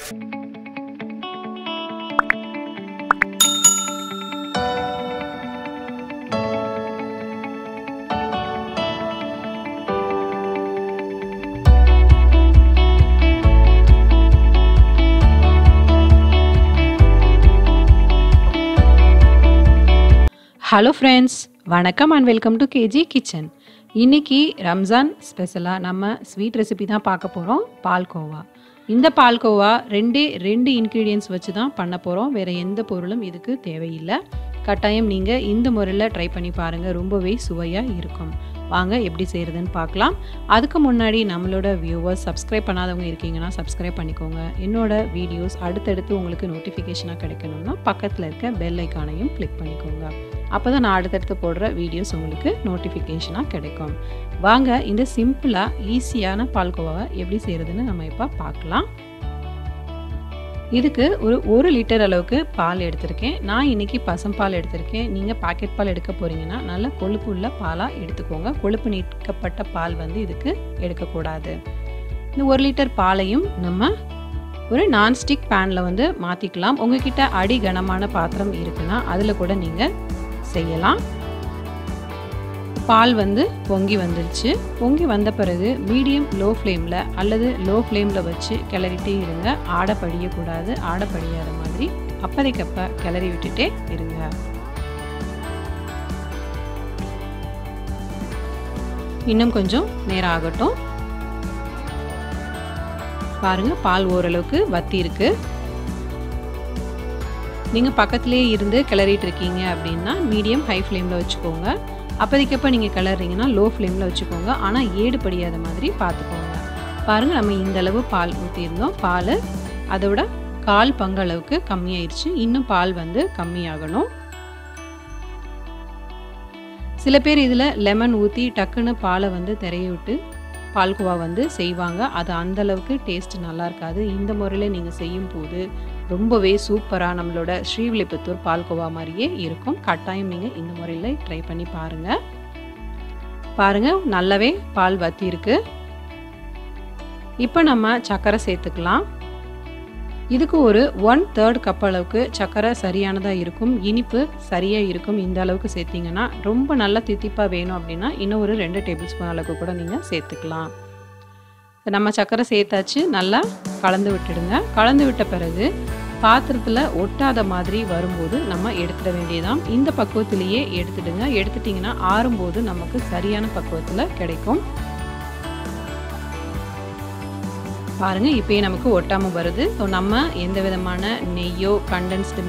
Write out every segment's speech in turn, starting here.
Hello friends, வணக்கம் and welcome to KG Kitchen. இன்னைக்கு ரம்ஜான் ஸ்பெஷலா நம்ம ஸ்வீட் ரெசிபி தான் பார்க்க போறோம், பால்கோவா. இந்த பால்கோவா ரெண்டு இன்கிரிடியன்ட்ஸ் வச்சு தான் பண்ண போறோம். வேற எந்த பொருளும் இதுக்கு தேவையில்லை. கட்டாயம் நீங்க இந்த முறையில் ட்ரை பண்ணி பாருங்க, ரொம்பவே சுவையா இருக்கும். வாங்க எப்படி செய்யறதுன்னு பார்க்கலாம். அதுக்கு முன்னாடி நம்மளோட வியூவர்ஸ் சப்ஸ்கிரைப் பண்ணாதவங்க இருக்கீங்கன்னா சப்ஸ்கிரைப் பண்ணிக்கோங்க. என்னோட வீடியோஸ் அடுத்தடுத்து உங்களுக்கு நோட்டிஃபிகேஷனாக கிடைக்கணும்னா பக்கத்தில் இருக்க பெல் ஐக்கானையும் கிளிக் பண்ணிக்கோங்க. அப்போ தான் நான் அடுத்தடுத்து போடுற வீடியோஸ் உங்களுக்கு நோட்டிஃபிகேஷனாக கிடைக்கும். வாங்க இந்த சிம்பிளாக ஈஸியான பால்கோவாவை எப்படி செய்கிறதுன்னு நம்ம இப்போ பார்க்கலாம். இதுக்கு ஒரு லிட்டர் அளவுக்கு பால் எடுத்திருக்கேன். நான் இன்றைக்கி பசம்பால் எடுத்திருக்கேன். நீங்கள் பாக்கெட் பால் எடுக்க போகிறீங்கன்னா நல்ல கொழுப்பு உள்ள பாலாக எடுத்துக்கோங்க. கொழுப்பு நீக்கப்பட்ட பால் வந்து இதுக்கு எடுக்கக்கூடாது. இந்த 1 லிட்டர் பாலையும் நம்ம ஒரு நான்ஸ்டிக் பேனில் வந்து மாற்றிக்கலாம். உங்ககிட்ட அடி கனமான பாத்திரம் இருக்குன்னா அதில் கூட நீங்கள் செய்யலாம். பால் வந்து பொங்கி வந்துருச்சு. பொங்கி வந்த பிறகு மீடியம் லோ ஃப்ளேமில் அல்லது லோ ஃப்ளேமில் வச்சு கிளறிட்டே இருங்க. ஆடை படியக்கூடாது. ஆடை படியாத மாதிரி அப்பதைக்கப்ப கிளறி விட்டுட்டே இருங்க. இன்னும் கொஞ்சம் நேரம் ஆகட்டும். பாருங்க, பால் ஓரளவுக்கு வத்தி இருக்கு. நீங்கள் பக்கத்துலேயே இருந்து கிளறிட்டு இருக்கீங்க அப்படின்னா மீடியம் ஹை ஃப்ளேமில் வச்சுக்கோங்க. அப்போதைக்கப்போ நீங்கள் கிளறீங்கன்னா லோ ஃப்ளேமில் வச்சுக்கோங்க. ஆனால் ஏடு படியாத மாதிரி பார்த்துக்கோங்க. பாருங்கள், நம்ம இந்த அளவு பால் ஊற்றிருந்தோம். பால் அதோட 1/4 பங்கு அளவுக்கு கம்மியாயிடுச்சு. இன்னும் பால் வந்து கம்மியாகணும். சில பேர் இதில் லெமன் ஊற்றி டக்குன்னு பாலை வந்து திரைய விட்டு பால்கோவா வந்து செய்வாங்க. அது அந்தளவுக்கு டேஸ்ட் நல்லா இருக்காது. இந்த முறையில் நீங்கள் செய்யும் போது ரொம்பவே சூப்பராக நம்மளோட ஸ்ரீவில்லிபுத்தூர் பால்கோவா மாதிரியே இருக்கும். கட்டாயம் நீங்கள் இந்த முறையில் ட்ரை பண்ணி பாருங்கள். பாருங்கள், நல்லாவே பால் வத்தி இருக்கு. இப்போ நம்ம சர்க்கரை சேர்த்துக்கலாம். இதுக்கு ஒரு 1/3 கப் அளவுக்கு சர்க்கரை சரியானதாக இருக்கும். இனிப்பு சரியாக இருக்கும். இந்த அளவுக்கு சேர்த்திங்கன்னா ரொம்ப நல்லா தித்திப்பாக வேணும் அப்படின்னா இன்னும் ஒரு 2 டேபிள் ஸ்பூன் அளவுக்கு கூட நீங்கள் சேர்த்துக்கலாம். நம்ம சர்க்கரை சேர்த்தாச்சு. நல்லா கலந்து விட்டுடுங்க. கலந்து விட்ட பிறகு பாத்திரத்தில் ஒட்டாத மாதிரி வரும்போது நம்ம எடுத்துட வேண்டியதான். இந்த பக்குவத்திலேயே எடுத்துடுங்க. எடுத்துட்டிங்கன்னா ஆறும்போது நமக்கு சரியான பக்குவத்தில் கிடைக்கும். பாருங்கள், இப்போயே நமக்கு ஒட்டாமல் வருது. ஸோ நம்ம எந்த விதமான நெய்யோ கண்டென்ஸ்டு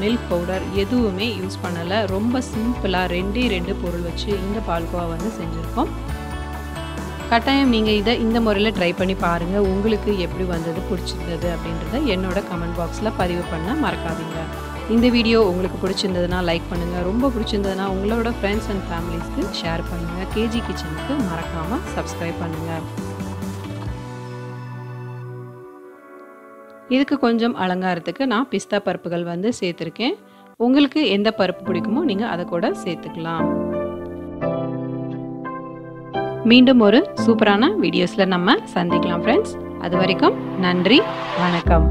மில்க் பவுடர் எதுவுமே யூஸ் பண்ணலை. ரொம்ப சிம்பிளாக 2 பொருள் வச்சு இந்த பால்கோவா வந்து செஞ்சுருக்கோம். கட்டாயம் நீங்கள் இதை இந்த முறையில் ட்ரை பண்ணி பாருங்கள். உங்களுக்கு எப்படி வந்தது, பிடிச்சிருந்தது அப்படின்றத என்னோட கமெண்ட் பாக்ஸில் பதிவு பண்ண மறக்காதீங்க. இந்த வீடியோ உங்களுக்கு பிடிச்சிருந்ததுன்னா லைக் பண்ணுங்கள். ரொம்ப பிடிச்சிருந்ததுன்னா உங்களோட ஃப்ரெண்ட்ஸ் அண்ட் ஃபேமிலிஸ்க்கு ஷேர் பண்ணுங்கள். கேஜி கிச்சனுக்கு மறக்காமல் சப்ஸ்கிரைப் பண்ணுங்கள். இதுக்கு கொஞ்சம் அலங்காரத்துக்கு நான் பிஸ்தா பருப்புகள் வந்து சேர்த்துருக்கேன். உங்களுக்கு எந்த பருப்பு பிடிக்குமோ நீங்கள் அதை கூட சேர்த்துக்கலாம். மீண்டும் ஒரு சூப்பரான வீடியோஸில் நம்ம சந்திக்கலாம் ஃப்ரெண்ட்ஸ். அது வரைக்கும் நன்றி, வணக்கம்.